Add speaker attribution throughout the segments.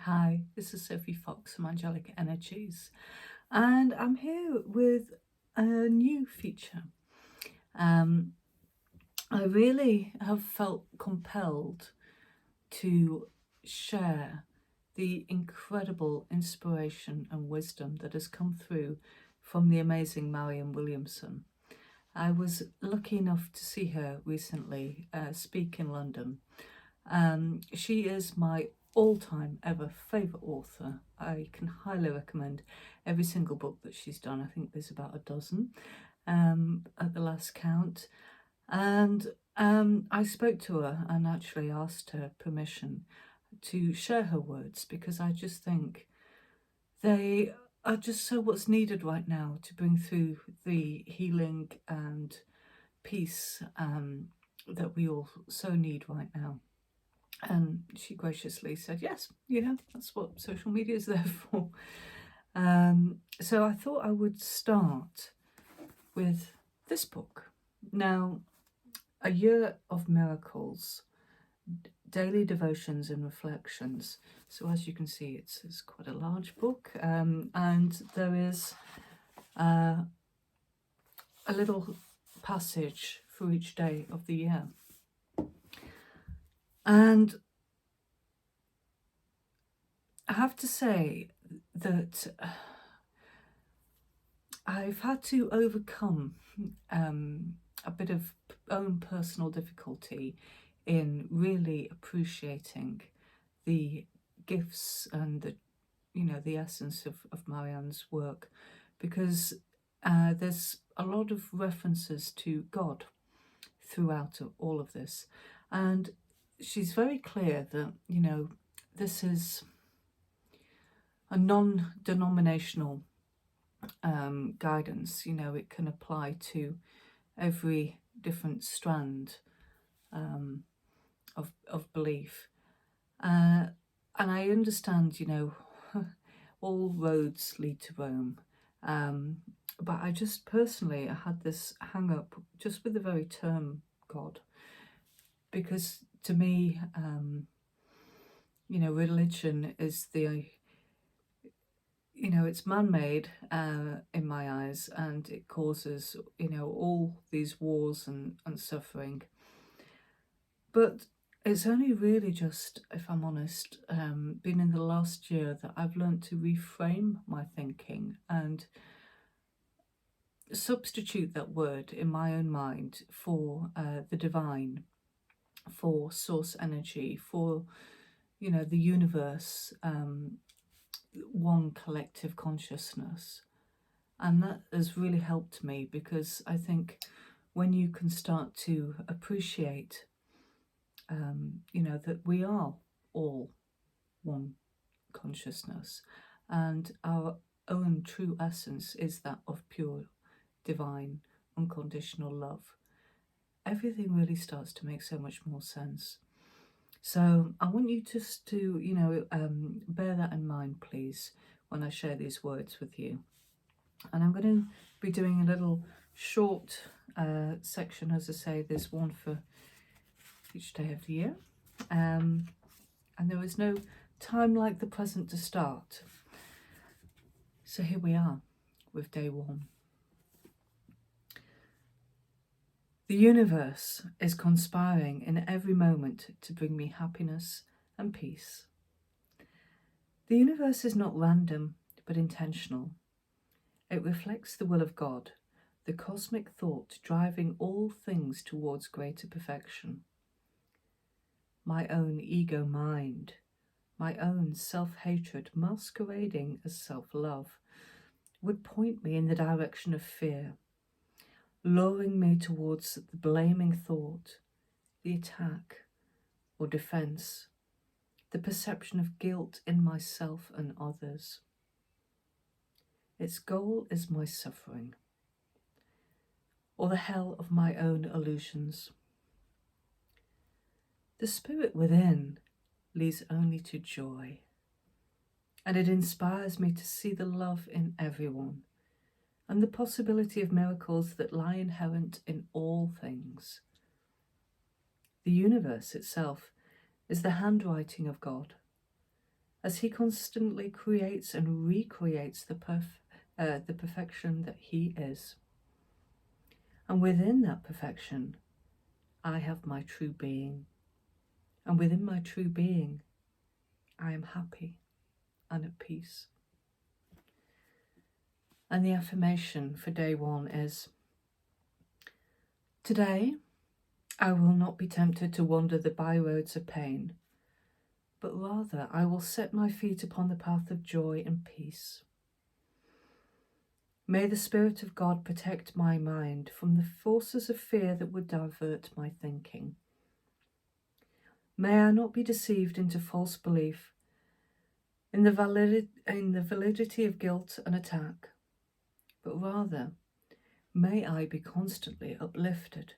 Speaker 1: Hi, this is Sophie Fox from Angelic Energies, and I'm here with a new feature. Um, I really have felt compelled to share the incredible inspiration and wisdom that has come through from the amazing Marianne Williamson. I was lucky enough to see her recently speak in London. She is my all-time ever favourite author. I can highly recommend every single book that she's done. I think there's about a dozen at the last count. And I spoke to her and actually asked her permission to share her words because I just think they are just so what's needed right now to bring through the healing and peace that we all so need right now. And she graciously said, yes, that's what social media is there for. So I thought I would start with this book. Now, A Year of Miracles, Daily Devotions and Reflections. So as you can see, it's quite a large book, and there is a little passage for each day of the year. And I have to say that I've had to overcome a bit of own personal difficulty in really appreciating the gifts and the essence of Marianne's work, because there's a lot of references to God throughout all of this, and she's very clear that this is a non-denominational guidance. It can apply to every different strand of belief, and I understand all roads lead to Rome, but I just personally I had this hang up just with the very term God, because to me religion is it's man-made in my eyes, and it causes all these wars and suffering. But it's only really just, if I'm honest, been in the last year that I've learned to reframe my thinking and substitute that word in my own mind for the divine, for source energy, for the universe, one collective consciousness. And that has really helped me, because I think when you can start to appreciate that we are all one consciousness, and our own true essence is that of pure, divine, unconditional love, everything really starts to make so much more sense. So I want you just to, bear that in mind, please, when I share these words with you. And I'm going to be doing a little short section. As I say, there's one for each day of the year. And there is no time like the present to start. So here we are with day one. The universe is conspiring in every moment to bring me happiness and peace. The universe is not random, but intentional. It reflects the will of God, the cosmic thought driving all things towards greater perfection. My own ego mind, my own self-hatred masquerading as self-love, would point me in the direction of fear, luring me towards the blaming thought, the attack or defense, the perception of guilt in myself and others. Its goal is my suffering, or the hell of my own illusions. The spirit within leads only to joy, and it inspires me to see the love in everyone and the possibility of miracles that lie inherent in all things. The universe itself is the handwriting of God, as he constantly creates and recreates the perfection that he is. And within that perfection, I have my true being. And within my true being, I am happy and at peace. And the affirmation for day 1 is, today, I will not be tempted to wander the byroads of pain, but rather I will set my feet upon the path of joy and peace. May the Spirit of God protect my mind from the forces of fear that would divert my thinking. May I not be deceived into false belief in the validity of guilt and attack, but rather may I be constantly uplifted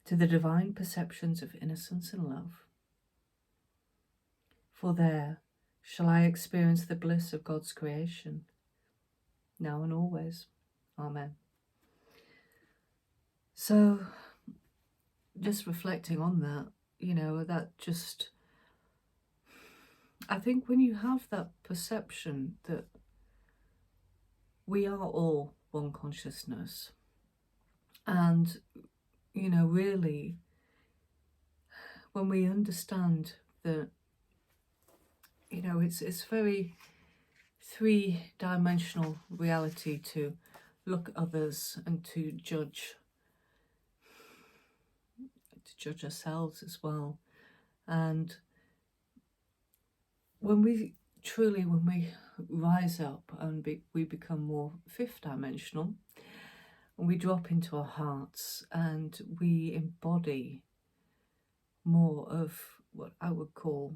Speaker 1: to the divine perceptions of innocence and love. For there shall I experience the bliss of God's creation, now and always. Amen. So, just reflecting on that, that just, I think when you have that perception that we are all one consciousness, and, really, when we understand that, it's very three-dimensional reality to look at others and to judge ourselves as well. And when we rise up and we become more fifth-dimensional, and we drop into our hearts and we embody more of what I would call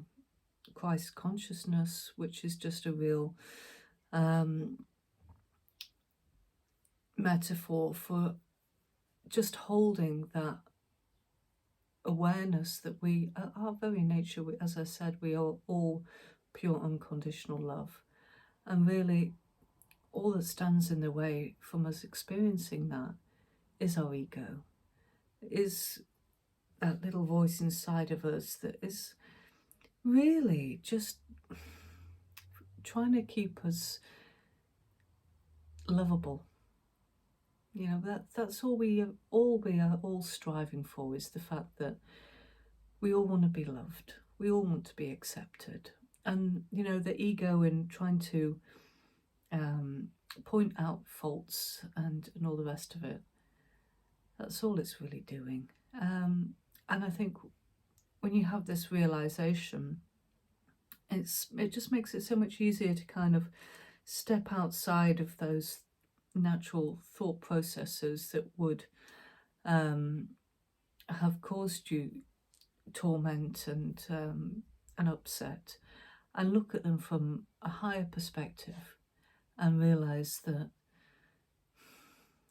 Speaker 1: Christ consciousness, which is just a real metaphor for just holding that awareness that we, at our very nature, as I said, we are all pure unconditional love. And really, all that stands in the way from us experiencing that is our ego, is that little voice inside of us that is really just trying to keep us lovable. That's all we are all striving for, is the fact that we all want to be loved, we all want to be accepted. And the ego, in trying to point out faults and all the rest of it, that's all it's really doing. And I think when you have this realization, it just makes it so much easier to kind of step outside of those natural thought processes that would have caused you torment and upset, and look at them from a higher perspective and realize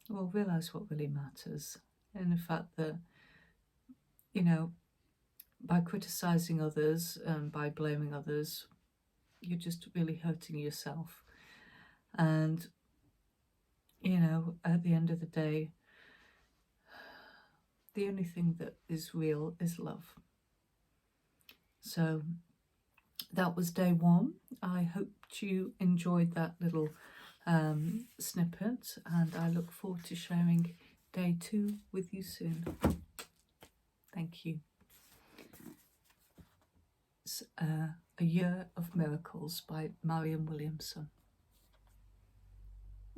Speaker 1: what really matters. And the fact that, by criticizing others and by blaming others, you're just really hurting yourself. And at the end of the day, the only thing that is real is love. So that was day 1. I hope you enjoyed that little snippet, and I look forward to sharing day 2 with you soon. Thank you. It's A Year of Miracles by Marianne Williamson.